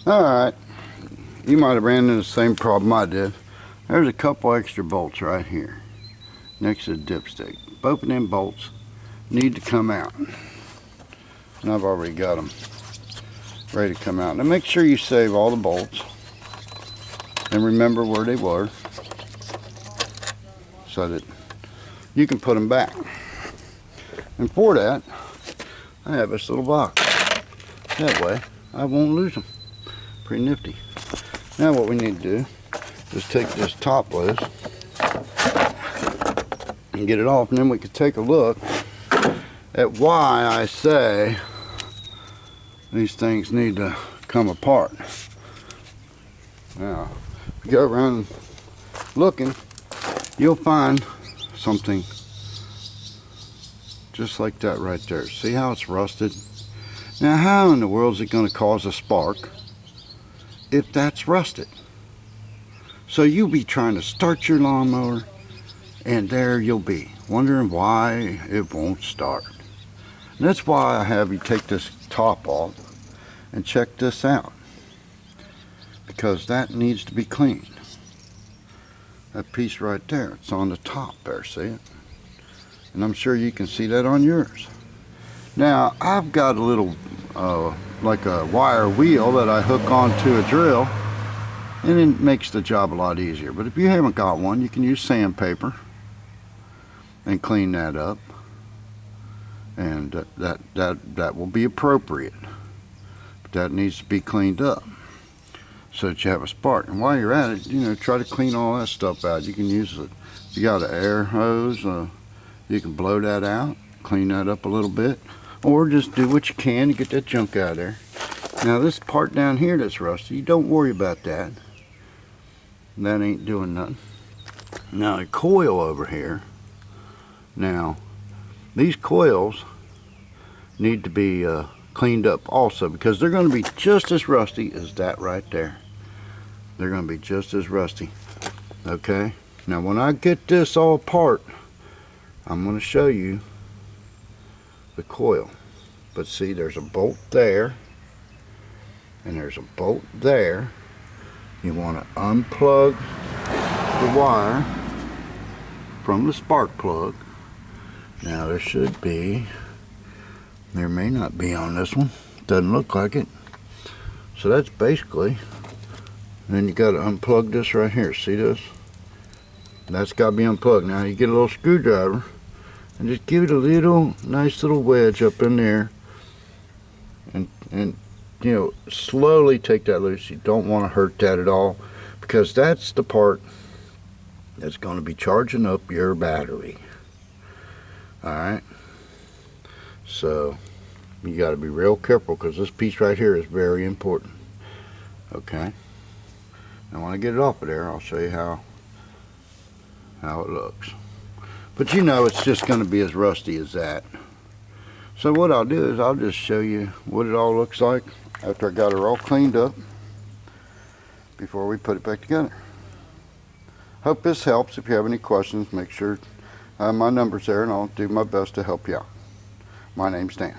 Alright, you might have ran into the same problem I did. There's a couple extra bolts right here next to the dipstick. Both of them bolts need to come out, and I've already got them ready to come out. Now make sure you save all the bolts and remember where they were so that you can put them back. And for that, I have this little box. That way I won't lose them. Pretty nifty. Now what we need to do is take this top loose and get it off, and then we can take a look at why I say these things need to come apart. Now, if you go around looking, you'll find something just like that right there. See how it's rusted? Now, how in the world is it going to cause a spark if that's rusted? So you'll be trying to start your lawnmower, and there you'll be wondering why it won't start. And that's why I have you take this top off and check this out, because that needs to be cleaned. That piece right there, it's on the top there, see it? And I'm sure you can see that on yours. Now I've got a little like a wire wheel that I hook onto a drill, and it makes the job a lot easier. But if you haven't got one, you can use sandpaper and clean that up, and that will be appropriate. But that needs to be cleaned up so that you have a spark. And while you're at it, you know, try to clean all that stuff out. You can use it. If you got an air hose, you can blow that out, clean that up a little bit, or just do what you can to get that junk out of there. Now this part down here that's rusty, you don't worry about that. That ain't doing nothing. Now the coil over here, now these coils need to be cleaned up also, because they're going to be just as rusty as that right there. They're going to be just as rusty. Okay, now when I get this all apart, I'm going to show you the coil. But see, there's a bolt there and there's a bolt there. You want to unplug the wire from the spark plug. Now there should be, there may not be on this one, doesn't look like it. So that's basically, then you got to unplug this right here. See this? That's got to be unplugged. Now you get a little screwdriver and just give it a little nice little wedge up in there, and you know, slowly take that loose. You don't want to hurt that at all, because that's the part that's going to be charging up your battery. Alright, so you got to be real careful, because this piece right here is very important. Okay, now when I get it off of there, I'll show you how it looks. But you know, it's just going to be as rusty as that. So what I'll do is I'll just show you what it all looks like after I got her all cleaned up before we put it back together. Hope this helps. If you have any questions, make sure my number's there, and I'll do my best to help you out. My name's Dan.